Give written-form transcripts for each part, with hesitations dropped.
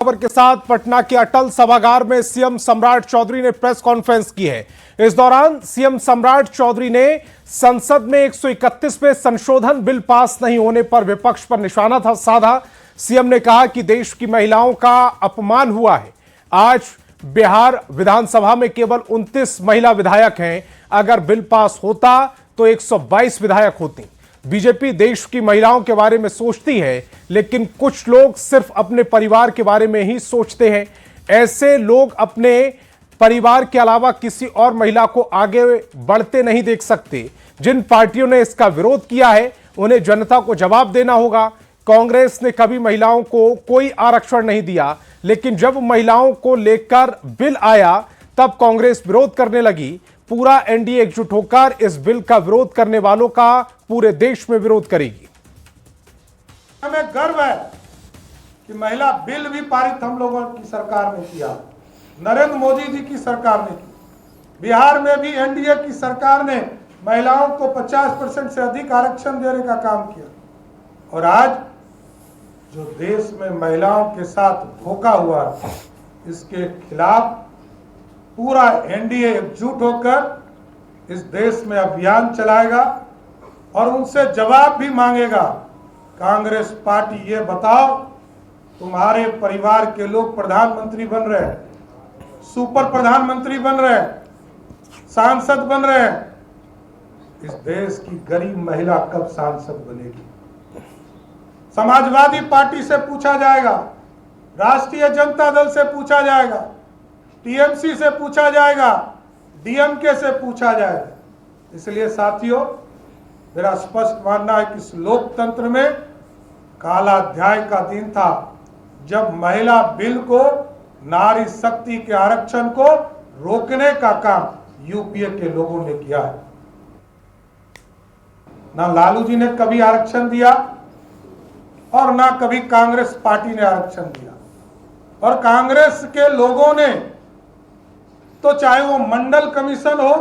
खबर के साथ पटना के अटल सभागार में सीएम सम्राट चौधरी ने प्रेस कॉन्फ्रेंस की है। इस दौरान सीएम सम्राट चौधरी ने संसद में 131वें संशोधन बिल पास नहीं होने पर विपक्ष पर निशाना साधा। सीएम ने कहा कि देश की महिलाओं का अपमान हुआ है। आज बिहार विधानसभा में केवल 29 महिला विधायक हैं। अगर बिल पास होता तो 122 विधायक होती। बीजेपी देश की महिलाओं के बारे में सोचती है, लेकिन कुछ लोग सिर्फ अपने परिवार के बारे में ही सोचते हैं। ऐसे लोग अपने परिवार के अलावा किसी और महिला को आगे बढ़ते नहीं देख सकते। जिन पार्टियों ने इसका विरोध किया है उन्हें जनता को जवाब देना होगा। कांग्रेस ने कभी महिलाओं को कोई आरक्षण नहीं दिया, लेकिन जब महिलाओं को लेकर बिल आया तब कांग्रेस विरोध करने लगी। पूरा एनडीए एकजुट होकर इस बिल का विरोध करने वालों का पूरे देश में विरोध करेगी। हमें गर्व है कि महिला बिल भी पारित हम लोगों की सरकार ने किया, नरेंद्र मोदी जी की सरकार ने की। बिहार में भी एनडीए की सरकार ने महिलाओं को 50% से अधिक आरक्षण देने का काम किया। और आज जो देश में महिलाओं के साथ धोखा हुआ, इसके खिलाफ पूरा एनडीए एकजुट होकर इस देश में अभियान चलाएगा और उनसे जवाब भी मांगेगा। कांग्रेस पार्टी, ये बताओ, तुम्हारे परिवार के लोग प्रधानमंत्री बन रहे हैं, सुपर प्रधानमंत्री बन रहे हैं, सांसद बन रहे हैं। इस देश की गरीब महिला कब सांसद बनेगी? समाजवादी पार्टी से पूछा जाएगा, राष्ट्रीय जनता दल से पूछा जाएगा, टीएमसी से पूछा जाएगा, डीएमके से पूछा जाएगा। इसलिए साथियों, मेरा स्पष्ट मानना है कि इस लोकतंत्र में काला अध्याय का दिन था जब महिला बिल को, नारी शक्ति के आरक्षण को रोकने का काम यूपीए के लोगों ने किया है। ना लालू जी ने कभी आरक्षण दिया और ना कभी कांग्रेस पार्टी ने आरक्षण दिया। और कांग्रेस के लोगों ने तो चाहे वो मंडल कमीशन हो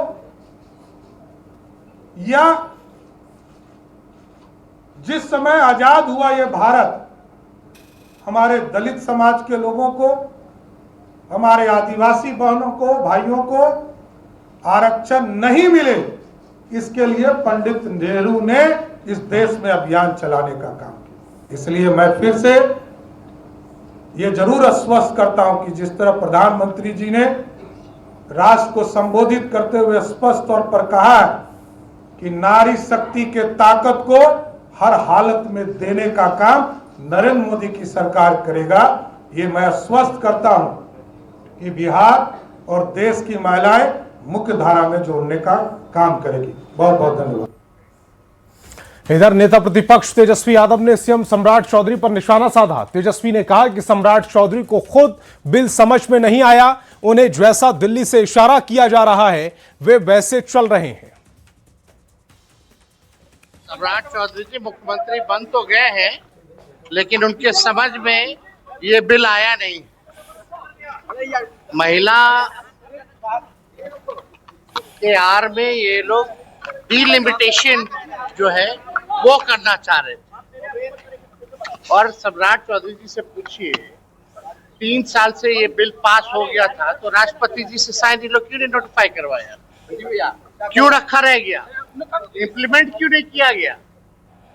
या जिस समय आजाद हुआ ये भारत, हमारे दलित समाज के लोगों को, हमारे आदिवासी बहनों को, भाइयों को आरक्षण नहीं मिले, इसके लिए पंडित नेहरू ने इस देश में अभियान चलाने का काम किया। इसलिए मैं फिर से ये जरूर आश्वस्त करता हूं कि जिस तरह प्रधानमंत्री जी ने राष्ट्र को संबोधित करते हुए स्पष्ट तौर पर कहा है कि नारी शक्ति के ताकत को हर हालत में देने का काम नरेंद्र मोदी की सरकार करेगा, ये मैं आश्वस्त करता हूं कि बिहार और देश की महिलाएं मुख्य धारा में जोड़ने का काम करेगी। बहुत बहुत धन्यवाद। इधर नेता प्रतिपक्ष तेजस्वी यादव ने सीएम सम्राट चौधरी पर निशाना साधा। तेजस्वी ने कहा कि सम्राट चौधरी को खुद बिल समझ में नहीं आया, उन्हें जैसा दिल्ली से इशारा किया जा रहा है वे वैसे चल रहे हैं। सम्राट चौधरी जी मुख्यमंत्री बन तो गए हैं, लेकिन उनके समझ में ये बिल आया नहीं। महिला के आड़ में ये लोग डिलिमिटेशन जो है वो करना चाह रहे थे। और सम्राट चौधरी जी से पूछिए, 3 साल से ये बिल पास हो गया था तो राष्ट्रपति जी से साइन ये लोग क्यों नहीं नोटिफाई करवाया, क्यों रखा रह गया, इम्प्लीमेंट क्यों नहीं किया गया?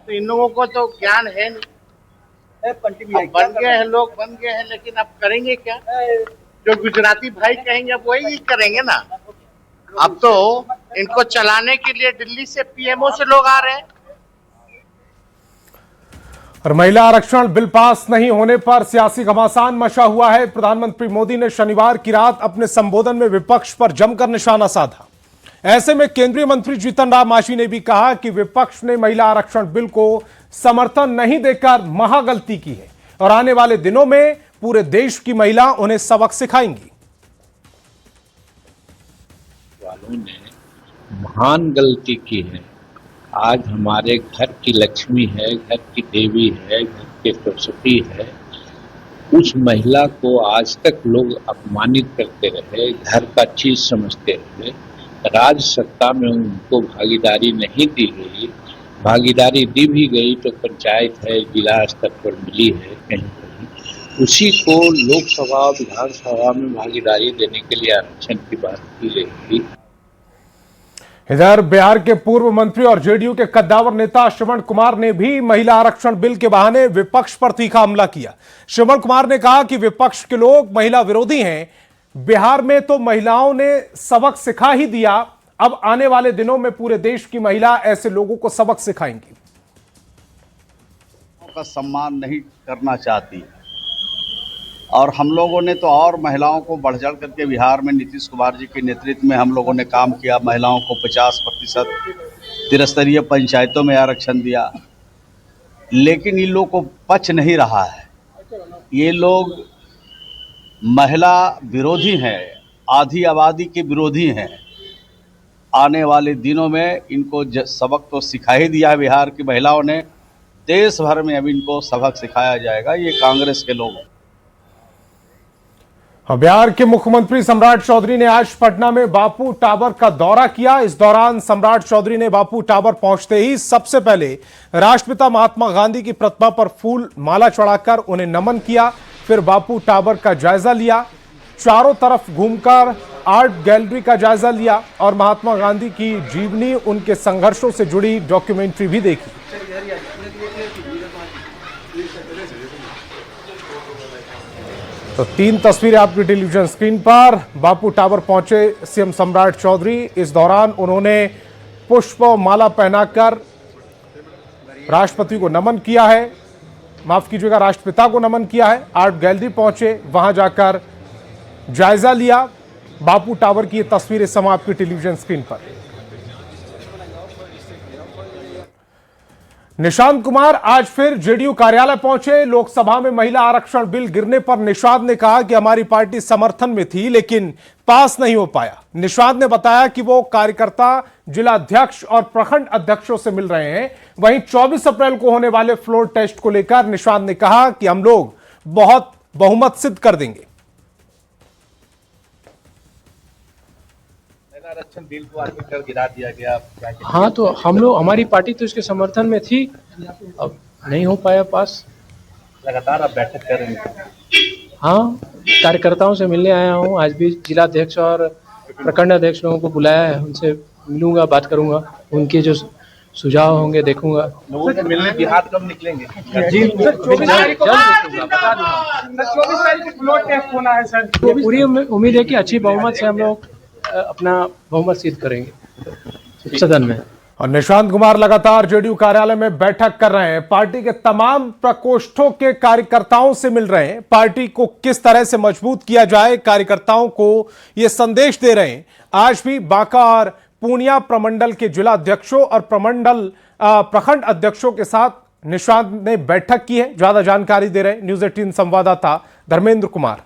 तो इन लोगों को तो ज्ञान है नहीं। बन गए हैं लोग, बन गए हैं, लेकिन अब करेंगे क्या? जो गुजराती भाई कहेंगे अब वही करेंगे ना। अब तो इनको चलाने के लिए दिल्ली से पीएमओ से लोग आ रहे हैं। और महिला आरक्षण बिल पास नहीं होने पर सियासी घमासान मचा हुआ है। प्रधानमंत्री मोदी ने शनिवार की रात अपने संबोधन में विपक्ष पर जमकर निशाना साधा। ऐसे में केंद्रीय मंत्री जीतन राम मांझी ने भी कहा कि विपक्ष ने महिला आरक्षण बिल को समर्थन नहीं देकर महागलती की है और आने वाले दिनों में पूरे देश की महिला उन्हें सबक सिखाएंगी। वालों ने महान गलती की है। आज हमारे घर की लक्ष्मी है, घर की देवी है, घर की सरस्वती है, उस महिला को आज तक लोग अपमानित करते रहे, घर का चीज समझते रहे। राज सत्ता में उनको भागीदारी नहीं दी गई। भागीदारी दी भी गई तो पंचायत है, जिला स्तर पर मिली है कहीं कहीं। उसी को लोकसभा और विधानसभा में भागीदारी देने के लिए आरक्षण की बात की गई थी। इधर बिहार के पूर्व मंत्री और जेडीयू के कद्दावर नेता श्रवण कुमार ने भी महिला आरक्षण बिल के बहाने विपक्ष पर तीखा हमला किया। श्रवण कुमार ने कहा कि विपक्ष के लोग महिला विरोधी हैं। बिहार में तो महिलाओं ने सबक सिखा ही दिया, अब आने वाले दिनों में पूरे देश की महिला ऐसे लोगों को सबक सिखाएंगी। का सम्मान नहीं करना चाहती और हम लोगों ने तो और महिलाओं को बढ़ चढ़ करके बिहार में नीतीश कुमार जी के नेतृत्व में हम लोगों ने काम किया। महिलाओं को 50% त्रिस्तरीय पंचायतों में आरक्षण दिया, लेकिन इन लोगों को पच नहीं रहा है। ये लोग महिला विरोधी हैं, आधी आबादी के विरोधी हैं। आने वाले दिनों में इनको सबक तो सिखा ही दिया है बिहार की महिलाओं ने, देश भर में अब इनको सबक सिखाया जाएगा। ये कांग्रेस के लोग। बिहार के मुख्यमंत्री सम्राट चौधरी ने आज पटना में बापू टावर का दौरा किया। इस दौरान सम्राट चौधरी ने बापू टावर पहुंचते ही सबसे पहले राष्ट्रपिता महात्मा गांधी की प्रतिमा पर फूल माला चढ़ाकर उन्हें नमन किया। फिर बापू टावर का जायजा लिया, चारों तरफ घूमकर आर्ट गैलरी का जायजा लिया और महात्मा गांधी की जीवनी, उनके संघर्षों से जुड़ी डॉक्यूमेंट्री भी देखी। तो 3 तस्वीरें आपकी टेलीविजन स्क्रीन पर। बापू टावर पहुंचे सीएम सम्राट चौधरी। इस दौरान उन्होंने पुष्प माला पहनाकर राष्ट्रपति को नमन किया है, माफ कीजिएगा राष्ट्रपिता को नमन किया है। आर्ट गैलरी पहुंचे, वहां जाकर जायजा लिया बापू टावर की। ये तस्वीरें समय आपकी टेलीविजन स्क्रीन पर। निशांत कुमार आज फिर जेडीयू कार्यालय पहुंचे। लोकसभा में महिला आरक्षण बिल गिरने पर निशांत ने कहा कि हमारी पार्टी समर्थन में थी लेकिन पास नहीं हो पाया। निशांत ने बताया कि वो कार्यकर्ता जिला अध्यक्ष और प्रखंड अध्यक्षों से मिल रहे हैं। वहीं 24 अप्रैल को होने वाले फ्लोर टेस्ट को लेकर निशांत ने कहा कि हम लोग बहुत बहुमत सिद्ध कर देंगे। आरक्षण बिल को आगे कर गिरा दिया गया। हाँ, तो हम लोग, हमारी पार्टी तो इसके समर्थन में थी, अब नहीं हो पाया पास। लगातार आप बैठक कर रहे हैं? हाँ, कार्यकर्ताओं से मिलने आया हूँ। आज भी जिला अध्यक्ष और प्रखंड अध्यक्ष लोगों को बुलाया है, उनसे मिलूंगा, बात करूंगा, उनके जो सुझाव होंगे देखूंगा। लोगों से मिलने बिहार कब निकलेंगे? जी, बता दूंगा। 24 तारीख को फ्लोर टेस्ट होना है सर। पूरी उम्मीद है कि अच्छी बहुमत से हम लोग अपना बहुमत सिद्ध करेंगे सदन में। और निशांत कुमार लगातार जेडीयू कार्यालय में बैठक कर रहे हैं, पार्टी के तमाम प्रकोष्ठों के कार्यकर्ताओं से मिल रहे हैं, पार्टी को किस तरह से मजबूत किया जाए कार्यकर्ताओं को ये संदेश दे रहे हैं। आज भी बांका और पूर्णिया प्रमंडल के जिला अध्यक्षों और प्रखंड अध्यक्षों के साथ निशांत ने बैठक की है। ज्यादा जानकारी दे रहे न्यूज 18 संवाददाता धर्मेंद्र कुमार।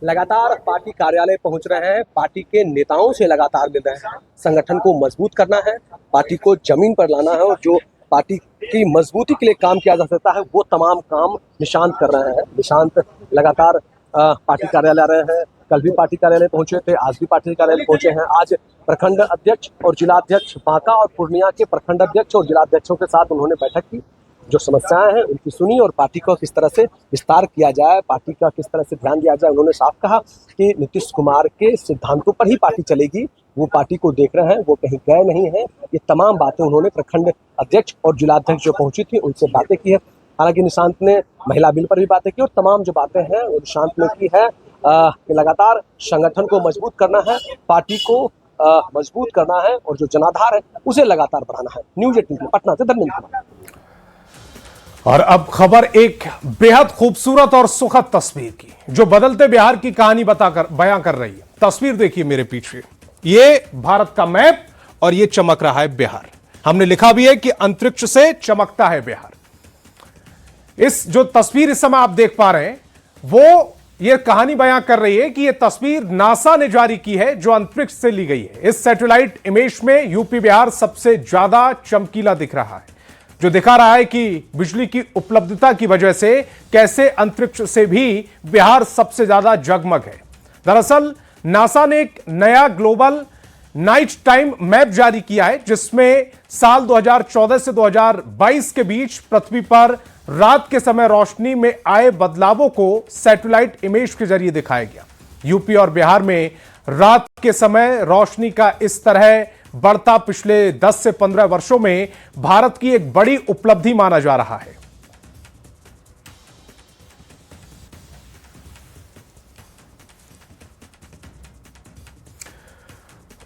लगातार पार्टी कार्यालय पहुंच रहे हैं, पार्टी के नेताओं से लगातार मिल रहे हैं। संगठन को मजबूत करना है, पार्टी को जमीन पर लाना है और जो पार्टी की मजबूती के लिए काम किया जा सकता है वो तमाम काम निशांत कर रहे हैं। निशांत लगातार पार्टी कार्यालय आ रहे हैं, कल भी पार्टी कार्यालय पहुंचे थे, आज भी पार्टी कार्यालय पहुंचे हैं। आज प्रखंड अध्यक्ष और जिला अध्यक्ष बांका और पूर्णिया के प्रखंड अध्यक्ष और जिला अध्यक्षों के साथ उन्होंने बैठक की, जो समस्याएं हैं उनकी सुनी और पार्टी को किस तरह से विस्तार किया जाए, पार्टी का किस तरह से ध्यान दिया जाए। उन्होंने साफ कहा कि नीतीश कुमार के सिद्धांतों पर ही पार्टी चलेगी, वो पार्टी को देख रहे हैं, वो कहीं गए नहीं हैं। ये तमाम बातें उन्होंने प्रखंड अध्यक्ष और जिला अध्यक्ष जो पहुंची थी उनसे बातें की है। हालांकि निशांत ने महिला बिल पर भी बातें की और तमाम जो बातें हैं वो निशांत ने की है कि लगातार संगठन को मजबूत करना है, पार्टी को मजबूत करना है और जो जनाधार है उसे लगातार बढ़ाना है। न्यूज 18 पटना से धर्मेंद्र कुमार। और अब खबर एक बेहद खूबसूरत और सुखद तस्वीर की, जो बदलते बिहार की कहानी बयां कर रही है। तस्वीर देखिए मेरे पीछे, ये भारत का मैप और ये चमक रहा है बिहार। हमने लिखा भी है कि अंतरिक्ष से चमकता है बिहार। इस जो तस्वीर इस समय आप देख पा रहे हैं वो ये कहानी बयां कर रही है कि ये तस्वीर नासा ने जारी की है, जो अंतरिक्ष से ली गई है। इस सैटेलाइट इमेज में यूपी बिहार सबसे ज्यादा चमकीला दिख रहा है, जो दिखा रहा है कि बिजली की उपलब्धता की वजह से कैसे अंतरिक्ष से भी बिहार सबसे ज्यादा जगमग है। दरअसल नासा ने एक नया ग्लोबल नाइट टाइम मैप जारी किया है, जिसमें साल 2014 से 2022 के बीच पृथ्वी पर रात के समय रोशनी में आए बदलावों को सैटेलाइट इमेज के जरिए दिखाया गया। यूपी और बिहार में रात के समय रोशनी का इस तरह बढ़ता पिछले 10 से 15 वर्षों में भारत की एक बड़ी उपलब्धि माना जा रहा है।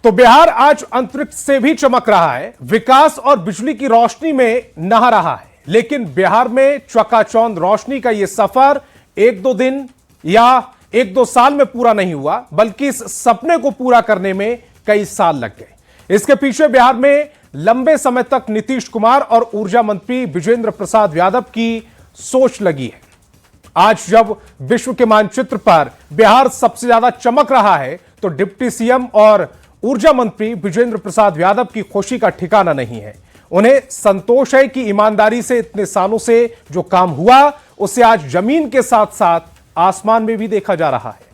तो बिहार आज अंतरिक्ष से भी चमक रहा है, विकास और बिजली की रोशनी में नहा रहा है। लेकिन बिहार में चकाचौंध रोशनी का यह सफर 1-2 दिन या 1-2 साल में पूरा नहीं हुआ, बल्कि इस सपने को पूरा करने में कई साल लग गए। इसके पीछे बिहार में लंबे समय तक नीतीश कुमार और ऊर्जा मंत्री विजेंद्र प्रसाद यादव की सोच लगी है। आज जब विश्व के मानचित्र पर बिहार सबसे ज्यादा चमक रहा है, तो डिप्टी सीएम और ऊर्जा मंत्री विजेंद्र प्रसाद यादव की खुशी का ठिकाना नहीं है। उन्हें संतोष है कि ईमानदारी से इतने सालों से जो काम हुआ, उसे आज जमीन के साथ साथ आसमान में भी देखा जा रहा है।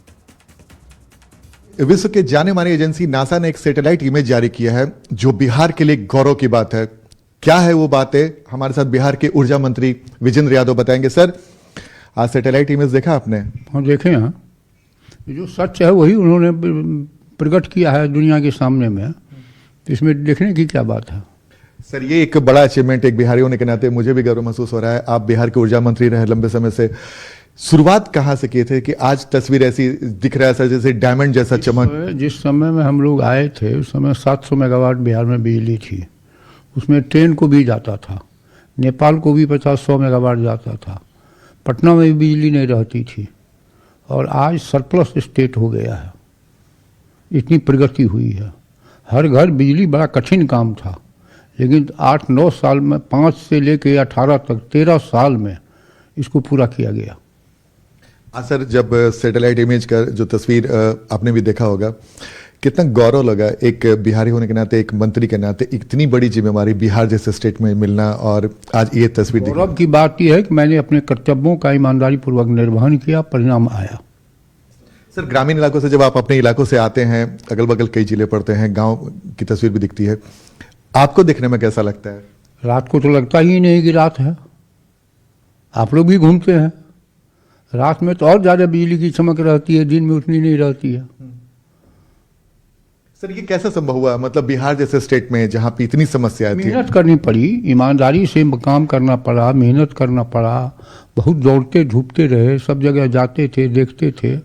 विश्व के जाने मानी एजेंसी नासा ने एक सैटेलाइट इमेज जारी किया है, जो बिहार के लिए गौरव की बात है। क्या है वो बातें, हमारे साथ बिहार के ऊर्जा मंत्री विजेंद्र यादव बताएंगे। सर, आज सैटेलाइट इमेज देखा आपने? हाँ, देखे हैं। जो सच है वही उन्होंने प्रकट किया है दुनिया के सामने में, तो इसमें देखने की क्या बात है। सर, ये एक बड़ा अचीवमेंट, एक बिहारी होने के नाते मुझे भी गर्व महसूस हो रहा है। आप बिहार के ऊर्जा मंत्री रहे लंबे समय से, शुरुआत कहां से किए थे कि आज तस्वीर ऐसी दिख रहा है सर, जैसे डायमंड जैसा चमक? जिस समय में हम लोग आए थे उस समय 700 मेगावाट बिहार में बिजली थी। उसमें ट्रेन को भी जाता था, नेपाल को भी 50-100 मेगावाट जाता था, पटना में भी बिजली नहीं रहती थी, और आज सरप्लस स्टेट हो गया है। इतनी प्रगति हुई है। हर घर बिजली बड़ा कठिन काम था, लेकिन 8-9 साल में, 5 से लेकर 18 तक 13 साल में इसको पूरा किया गया। सर, जब सैटेलाइट इमेज का जो तस्वीर आपने भी देखा होगा, कितना गौरव लगा एक बिहारी होने के नाते, एक मंत्री के नाते, इतनी बड़ी जिम्मेवारी बिहार जैसे स्टेट में मिलना, और आज ये तस्वीर गौरव की बात यह है कि मैंने अपने कर्तव्यों का ईमानदारी पूर्वक निर्वहन किया, परिणाम आया। सर, ग्रामीण इलाकों से जब आप अपने इलाकों से आते हैं, अगल बगल कई जिले पड़ते हैं, गांव की तस्वीर भी दिखती है, आपको देखने में कैसा लगता है? रात को तो लगता ही नहीं कि रात है। आप लोग भी घूमते हैं, रात में तो और ज़्यादा बिजली की चमक रहती है, दिन में उतनी नहीं रहती है। सर, ये कैसे संभव हुआ? मतलब बिहार जैसे स्टेट में जहाँ पे इतनी समस्याएं थी। मेहनत करनी पड़ी, ईमानदारी से काम करना पड़ा, मेहनत करना पड़ा, बहुत दौड़ते धूपते रहे, सब जगह जाते थे, देखते थे।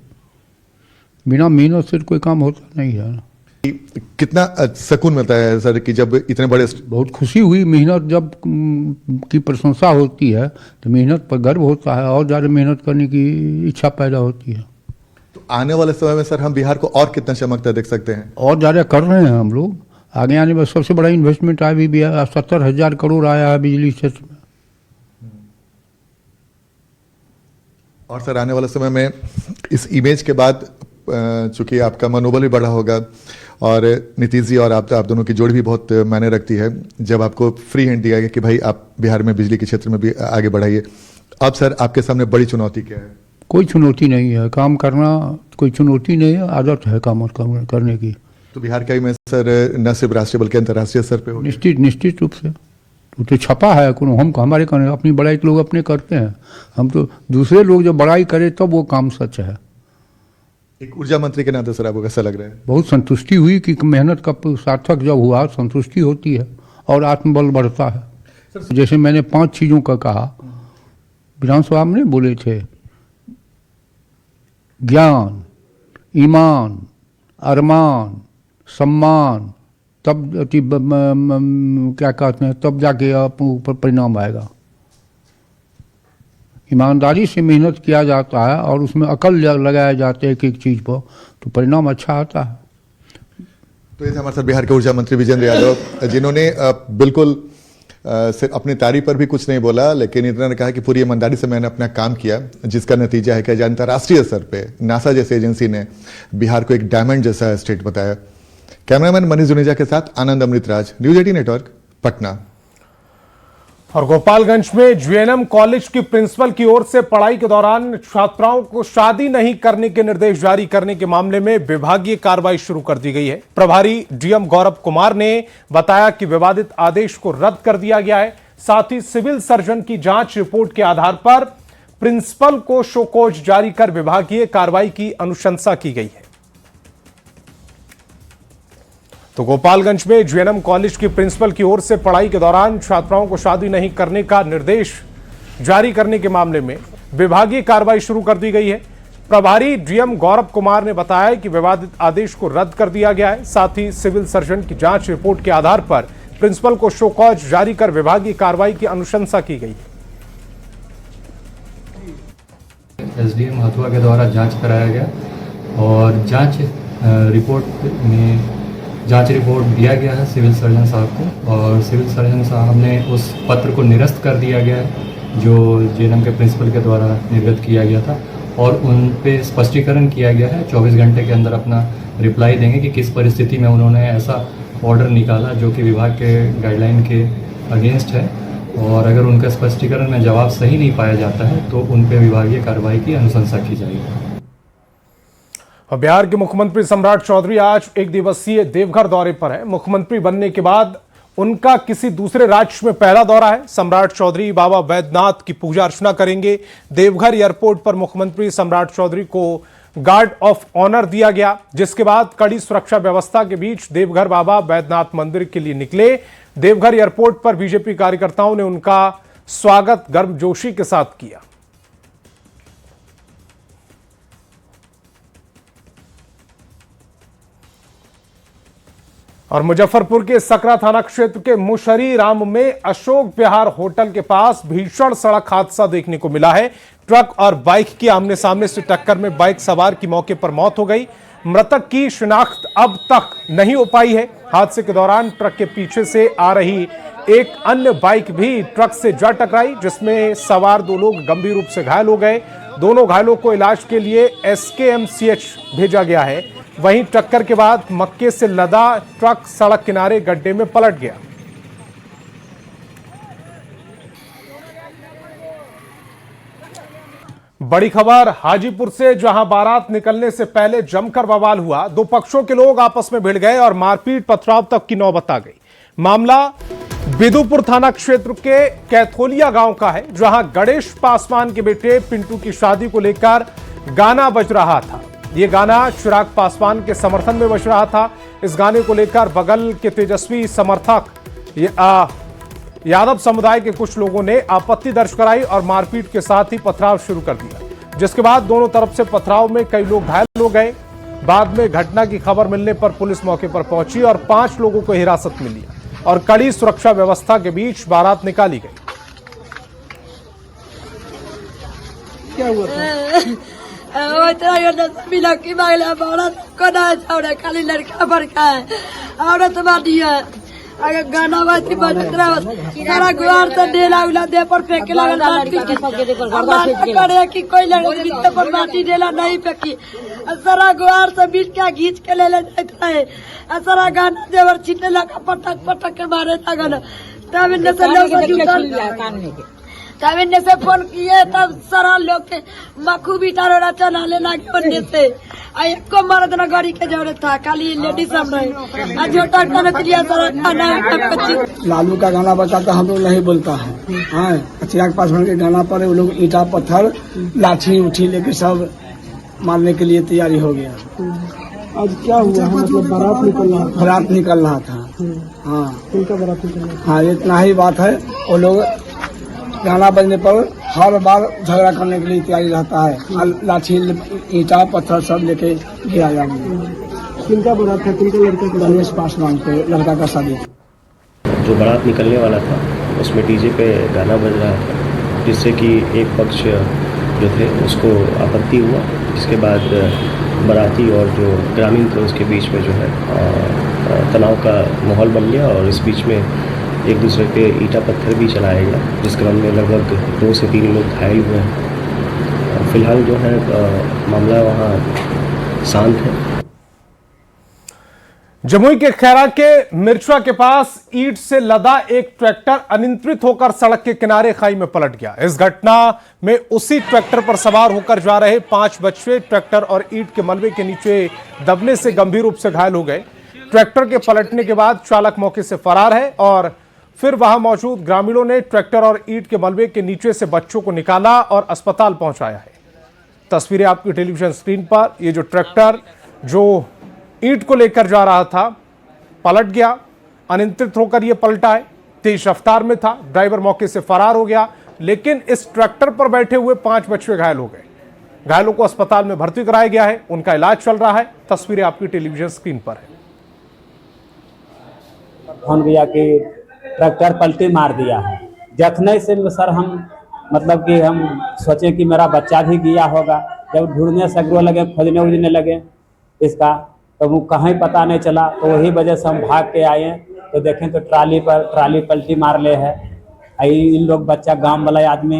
बिना मेहनत से कोई काम होता नहीं है। कितना सुकून मिलता है सर कि जब इतने बड़े, बहुत खुशी हुई। मेहनत जब की प्रशंसा होती है तो मेहनत पर गर्व होता है, और ज़्यादा मेहनत करने की इच्छा पैदा होती है। तो आने वाले समय में सर हम बिहार को और कितना चमकता देख सकते हैं? और ज़्यादा कर रहे हैं हम लोग। आगे आने में सबसे बड़ा इन्वेस्टमेंट आया भी 70,000 करोड़ आया है बिजली क्षेत्र में। और सर, आने वाले समय में इस इमेज के बाद चूंकि आपका मनोबल भी बढ़ा होगा, और नीतीश जी और आप दोनों की जोड़ी भी बहुत मायने रखती है, जब आपको फ्री हैंड दिया गया कि भाई आप बिहार में बिजली के क्षेत्र में भी आगे बढ़ाइए। अब सर, आपके सामने बड़ी चुनौती क्या है? कोई चुनौती नहीं है, काम करना कोई चुनौती नहीं है, आदत है काम करने की। तो बिहार का इमेज सर न सिर्फ राष्ट्रीय बल्कि अंतर्राष्ट्रीय स्तर पे हो? निश्चित रूप से। तो छपा है, हम हमारे करने, अपनी बड़ाई तो लोग अपने करते हैं, हम तो दूसरे लोग जब बड़ाई करे तब वो काम सच है। एक ऊर्जा मंत्री के नाते सर आपको कैसा लग रहा है? बहुत संतुष्टि हुई कि मेहनत का सार्थक जब हुआ, संतुष्टि होती है और आत्मबल बढ़ता है। जैसे मैंने 5 चीज़ों का कहा, विधानसभा में बोले थे, ज्ञान, ईमान, अरमान, सम्मान, तब क्या कहते हैं, तब जाके आप ऊपर परिणाम आएगा। ईमानदारी से मेहनत किया जाता है और उसमें अकल लगाया जाता है एक एक चीज़ पर, तो परिणाम अच्छा आता है। तो ये थे हमारे साथ बिहार के ऊर्जा मंत्री विजेंद्र यादव, जिन्होंने बिल्कुल सिर्फ अपनी तारीफ पर भी कुछ नहीं बोला, लेकिन इन्होंने कहा कि पूरी ईमानदारी से मैंने अपना काम किया, जिसका नतीजा है कि अंतर्राष्ट्रीय स्तर पे नासा जैसी एजेंसी ने बिहार को एक डायमंड जैसा स्टेट बताया। कैमरामैन मनीष जुनेजा के साथ आनंद अमृतराज, न्यूज़ 18 नेटवर्क, पटना। और गोपालगंज में जीएनएम कॉलेज की प्रिंसिपल की ओर से पढ़ाई के दौरान छात्राओं को शादी नहीं करने के निर्देश जारी करने के मामले में विभागीय कार्रवाई शुरू कर दी गई है। प्रभारी डीएम गौरव कुमार ने बताया कि विवादित आदेश को रद्द कर दिया गया है। साथ ही सिविल सर्जन की जांच रिपोर्ट के आधार पर प्रिंसिपल को शोकॉज जारी कर विभागीय कार्रवाई की अनुशंसा की गई है। तो गोपालगंज में जीएनएम कॉलेज की प्रिंसिपल की ओर से पढ़ाई के दौरान छात्राओं को शादी नहीं करने का निर्देश जारी करने के मामले में विभागीय कार्रवाई शुरू कर दी गई है। प्रभारी डीएम गौरव कुमार ने बताया कि विवादित आदेश को रद्द कर दिया गया है। साथ ही सिविल सर्जन की जांच रिपोर्ट के आधार पर प्रिंसिपल को शोकॉज जारी कर विभागीय कार्रवाई की अनुशंसा की गई है। एसडीएम हथुआ के द्वारा जांच कराया गया और जांच रिपोर्ट दिया गया है सिविल सर्जन साहब को, और सिविल सर्जन साहब ने उस पत्र को निरस्त कर दिया गया है जो जीएनएम के प्रिंसिपल के द्वारा निर्गत किया गया था, और उन पे स्पष्टीकरण किया गया है। 24 घंटे के अंदर अपना रिप्लाई देंगे कि किस परिस्थिति में उन्होंने ऐसा ऑर्डर निकाला जो कि विभाग के गाइडलाइन के अगेंस्ट है, और अगर उनका स्पष्टीकरण में जवाब सही नहीं पाया जाता है तो उन पे विभागीय कार्रवाई की अनुशंसा की जाएगी। बिहार के मुख्यमंत्री सम्राट चौधरी आज एक दिवसीय देवघर दौरे पर है। मुख्यमंत्री बनने के बाद उनका किसी दूसरे राज्य में पहला दौरा है। सम्राट चौधरी बाबा बैद्यनाथ की पूजा अर्चना करेंगे। देवघर एयरपोर्ट पर मुख्यमंत्री सम्राट चौधरी को गार्ड ऑफ ऑनर दिया गया, जिसके बाद कड़ी सुरक्षा व्यवस्था के बीच देवघर बाबा बैद्यनाथ मंदिर के लिए निकले। देवघर एयरपोर्ट पर बीजेपी कार्यकर्ताओं ने उनका स्वागत गर्मजोशी के साथ किया। और मुजफ्फरपुर के सकरा थाना क्षेत्र के मुशहरी राम में अशोक विहार होटल के पास भीषण सड़क हादसा देखने को मिला है। ट्रक और बाइक की आमने सामने से टक्कर में बाइक सवार की मौके पर मौत हो गई। मृतक की शिनाख्त अब तक नहीं हो पाई है। हादसे के दौरान ट्रक के पीछे से आ रही एक अन्य बाइक भी ट्रक से जा टकराई, जिसमें सवार 2 लोग गंभीर रूप से घायल हो गए। दोनों घायलों को इलाज के लिए एसकेएमसीएच भेजा गया है। वहीं टक्कर के बाद मक्के से लदा ट्रक सड़क किनारे गड्ढे में पलट गया। बड़ी खबर हाजीपुर से, जहां बारात निकलने से पहले जमकर बवाल हुआ। 2 पक्षों के लोग आपस में भिड़ गए और मारपीट पथराव तक की नौबत आ गई। मामला बिदुपुर थाना क्षेत्र के कैथोलिया गांव का है, जहां गणेश पासवान के बेटे पिंटू की शादी को लेकर गाना बज रहा था। ये गाना चिराग पासवान के समर्थन में बज रहा था। इस गाने को लेकर बगल के तेजस्वी समर्थक यादव समुदाय के कुछ लोगों ने आपत्ति दर्ज कराई और मारपीट के साथ ही पथराव शुरू कर दिया, जिसके बाद दोनों तरफ से पथराव में कई लोग घायल हो गए। बाद में घटना की खबर मिलने पर पुलिस मौके पर पहुंची और 5 लोगों को हिरासत में लिया और कड़ी सुरक्षा व्यवस्था के बीच बारात निकाली गई। क्या हुआ खाली लड़का बड़का है, औरत बाटी है। अगर गाना बाती सारा गुआर से डेला उला दे पर फेंके लगल करे कि कोई लड़के पर माटी डेला नहीं फेंकी। सारा गुआर से बीच का घींच के ले जाता है। सारा गाना देवर छीटने लगा, पटक पटक के मारे लगल। तब इनने से लोग तब इनने से फोन किए, तब सारा लोग के मखू भी तारोड़ा चला ले लगे बनने से। एक को मर्द न गाड़ी के जरूरत था, खाली लेडीज सब रहे। छोटा सारा गाना लालू का गाना बजाता हम लोग नहीं बोलता है। हाँ, चिराग पासवान के गाना पर वो लोग ईटा पत्थर लाठी उठी लेके सब मारने के लिए तैयारी हो गया। आज क्या हुआ? मतलब बारात निकल रहा था। हाँ, इतना ही बात है। वो लोग गाना बजने पर हर बार झगड़ा करने के लिए तैयारी रहता है। लाठी ईटा पत्थर सब लेके गिरा जाएंगे। किनका बारात था? किनका लड़का? गणेश पासवान के लड़का का शादी। जो बारात निकलने वाला था उसमें डीजे पे गाना बज रहा था, जिससे कि एक पक्ष जो थे उसको आपत्ति हुआ। इसके बाद बाराती और जो ग्रामीण थे उसके बीच में जो है तनाव का माहौल बन गया और इस बीच में एक दूसरे पे ईटा पत्थर भी चलाया गया, जिस क्रम में लगभग 2 से 3 लोग घायल हुए हैं। फिलहाल जो है मामला वहाँ शांत है। जमुई के खैरा के मिर्चवा के पास ईंट से लदा एक ट्रैक्टर अनियंत्रित होकर सड़क के किनारे खाई में पलट गया। इस घटना में उसी ट्रैक्टर पर सवार होकर जा रहे 5 बच्चे ट्रैक्टर और ईंट के मलबे के नीचे दबने से गंभीर रूप से घायल हो गए। ट्रैक्टर के पलटने के बाद चालक मौके से फरार है और फिर वहां मौजूद ग्रामीणों ने ट्रैक्टर और ईंट के मलबे के नीचे से बच्चों को निकाला और अस्पताल पहुंचाया है। तस्वीरें आपकी टेलीविजन स्क्रीन पर। ये जो ट्रैक्टर जो ईंट को लेकर जा रहा था पलट गया, अनियंत्रित होकर यह पलटा है। तेज रफ्तार में था, ड्राइवर मौके से फरार हो गया, लेकिन इस ट्रैक्टर पर बैठे हुए 5 बच्चे घायल हो गए। घायलों को अस्पताल में भर्ती कराया गया है, उनका इलाज चल रहा है। तस्वीरें आपकी टेलीविजन स्क्रीन पर है। फोन किया कि ट्रैक्टर पलटी मार दिया है। देखने से सर हम मतलब कि हम सोचे कि मेरा बच्चा भी गया होगा। जब ढूंढने सगरों लगे, खोजने उजने लगे इसका, तो वो कहीं पता नहीं चला। तो वही वजह से हम भाग के आए तो देखें तो ट्राली पलटी मार ले है। इन लोग बच्चा गांव वाला आदमी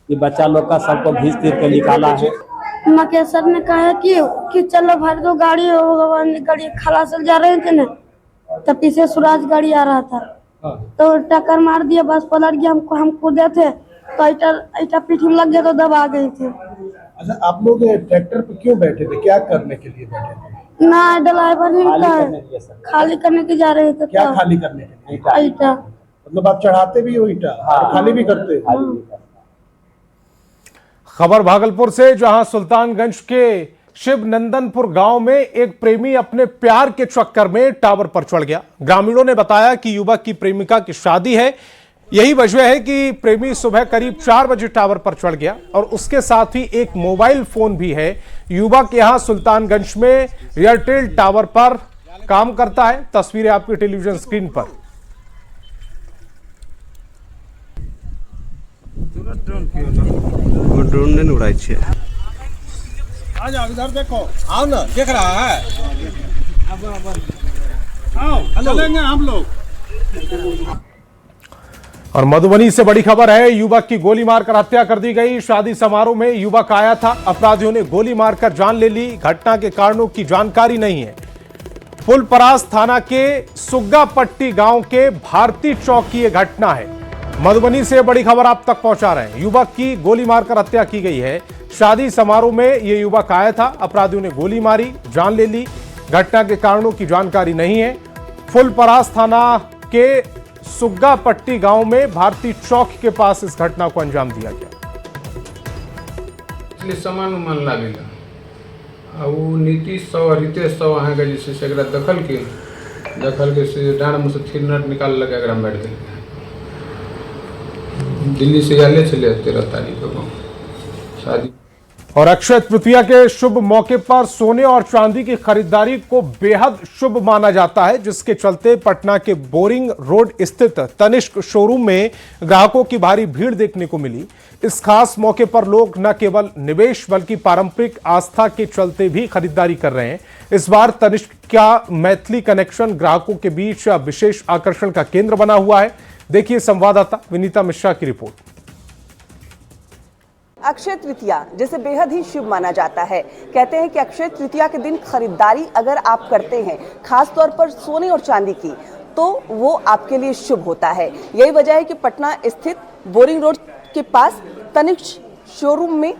ये बच्चा लोग का सबको घींच तीर के निकाला है। मकेसर ने कहा कि चलो भर दो गाड़ी, गाड़ी खला से जा रहे थे ना, तो पीछे सूरज गाड़ी आ रहा था तो टक्कर मार दिया, बस पलट गया। हम कूदे थे तो ऐटा पीठ में लग गया तो दबा गई थी। अच्छा, आप लोग ट्रैक्टर पे क्यों बैठे थे, क्या करने के लिए बैठे थे? ना ड्राइवर ने खाली करने के जा रहे थे। क्या खाली करने के लिए? ईटा। मतलब आप चढ़ाते भी हो ईटा? हाँ। खाली भी करते? खबर भागलपुर से, जहां सुल्तानगंज के शिव नंदनपुर गांव में एक प्रेमी अपने प्यार के चक्कर में टावर पर चढ़ गया। ग्रामीणों ने बताया कि युवक की प्रेमिका की शादी है। यही वजह है कि प्रेमी सुबह करीब 4 बजे टावर पर चढ़ गया और उसके साथ ही एक मोबाइल फोन भी है। युवक यहां सुल्तानगंज में एयरटेल टावर पर काम करता है। तस्वीरें आपकी टेलीविजन स्क्रीन पर। ड्रोन ने उड़ाई छे। आ जाओ, इधर देखो, आओ ना, देख रहा है। आओ, चलेंगे हम लोग। और मधुबनी से बड़ी खबर है, युवक की गोली मारकर हत्या कर दी गई। शादी समारोह में युवक आया था, अपराधियों ने गोली मारकर जान ले ली। घटना के कारणों की जानकारी नहीं है। फुलपरास थाना के सुग्गापट्टी गांव के भारती चौक की यह घटना है। मधुबनी से बड़ी खबर आप तक पहुंचा रहे हैं। युवक की गोली मारकर हत्या की गई है। शादी समारोह में यह युवक आया था, अपराधियों ने गोली मारी, जान ले ली। घटना के कारणों की जानकारी नहीं है। फुलपरास थाना के सुग्गापट्टी गांव में भारती चौक के पास इस घटना को अंजाम दिया गया। सामान उमान लागेगा आ वो नीतीश सौ रितेश सौ अहाँ के जैसे से दखल के से डाँड में से थिरनट निकाल लगे अगर हम बैठ गए। दिल्ली से आले चले 13 तारीख को शादी। और अक्षय तृतीया के शुभ मौके पर सोने और चांदी की खरीदारी को बेहद शुभ माना जाता है, जिसके चलते पटना के बोरिंग रोड स्थित तनिष्क शोरूम में ग्राहकों की भारी भीड़ देखने को मिली। इस खास मौके पर लोग न केवल निवेश बल्कि पारंपरिक आस्था के चलते भी खरीदारी कर रहे हैं। इस बार तनिष्क का मैथिली कनेक्शन ग्राहकों के बीच विशेष आकर्षण का केंद्र बना हुआ है। देखिए संवाददाता विनीता मिश्रा की रिपोर्ट। अक्षय तृतीया जिसे बेहद ही शुभ माना जाता है। कहते हैं कि अक्षय तृतीया के दिन खरीदारी अगर आप करते हैं, खास तौर पर सोने और चांदी की, तो वो आपके लिए शुभ होता है। यही वजह है कि पटना स्थित बोरिंग रोड के पास तनिष्क शोरूम में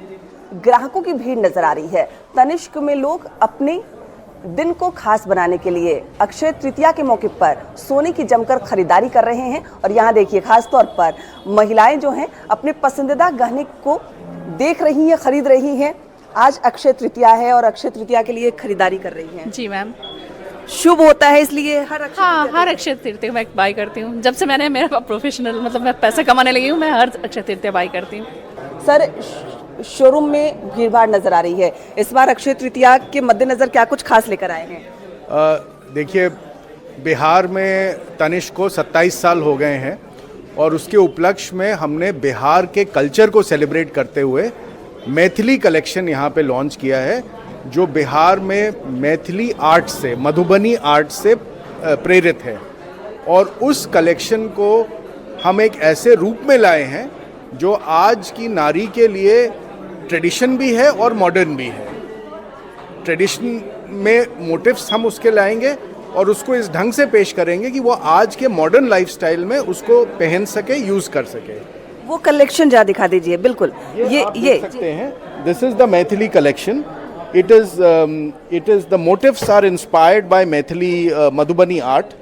ग्राहकों की भीड़ नजर आ रही है। तनिष्क में लोग अपने दिन को खास बनाने के लिए अक्षय तृतीया के मौके पर सोने की जमकर खरीदारी कर रहे हैं। और यहाँ देखिए, खास तौर पर महिलाएं जो हैं अपने पसंदीदा गहने को देख रही हैं, खरीद रही हैं। आज अक्षय तृतीया है और अक्षय तृतीया के लिए खरीदारी कर रही हैं। जी मैम, शुभ होता है इसलिए हर अक्षय तृतीया मैं बाई करती हूँ। जब से मैंने मेरा प्रोफेशनल मतलब मैं पैसे कमाने लगी हूँ, मैं हर अक्षय तृतीया बाई करती हूँ। सर, शोरूम में भीड़ भाड़ नजर आ रही है, इस बार अक्षय तृतीया के मद्देनजर क्या कुछ खास लेकर आए हैं? देखिए, बिहार में तनिष्क को 27 साल हो गए हैं और उसके उपलक्ष्य में हमने बिहार के कल्चर को सेलिब्रेट करते हुए मैथिली कलेक्शन यहाँ पे लॉन्च किया है, जो बिहार में मैथिली आर्ट से, मधुबनी आर्ट से प्रेरित है। और उस कलेक्शन को हम एक ऐसे रूप में लाए हैं जो आज की नारी के लिए ट्रेडिशन भी है और मॉडर्न भी है। ट्रेडिशन में मोटिव्स हम उसके लाएंगे और उसको इस ढंग से पेश करेंगे कि वो आज के मॉडर्न लाइफस्टाइल में उसको पहन सके, यूज कर सके। वो कलेक्शन जा दिखा दीजिए। बिल्कुल, ये देख सकते हैं, this is the Maithili collection. It is the motifs are inspired by Maithili Madhubani art,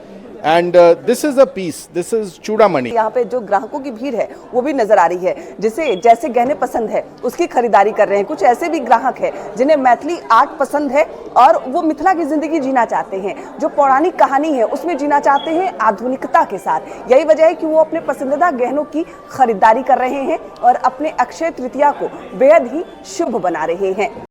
and this is a piece. This is Chudamani. यहाँ पे जो ग्राहकों की भीड़ है वो भी नजर आ रही है, जिसे जैसे गहने पसंद है उसकी खरीदारी कर रहे हैं। कुछ ऐसे भी ग्राहक हैं जिन्हें मैथिली आर्ट पसंद है और वो मिथिला की जिंदगी जीना चाहते हैं, जो पौराणिक कहानी है उसमें जीना चाहते हैं आधुनिकता के साथ। यही वजह है कि वो अपने पसंदीदा गहनों की खरीदारी कर रहे हैं और अपने अक्षय तृतीया को बेहद ही शुभ बना रहे हैं।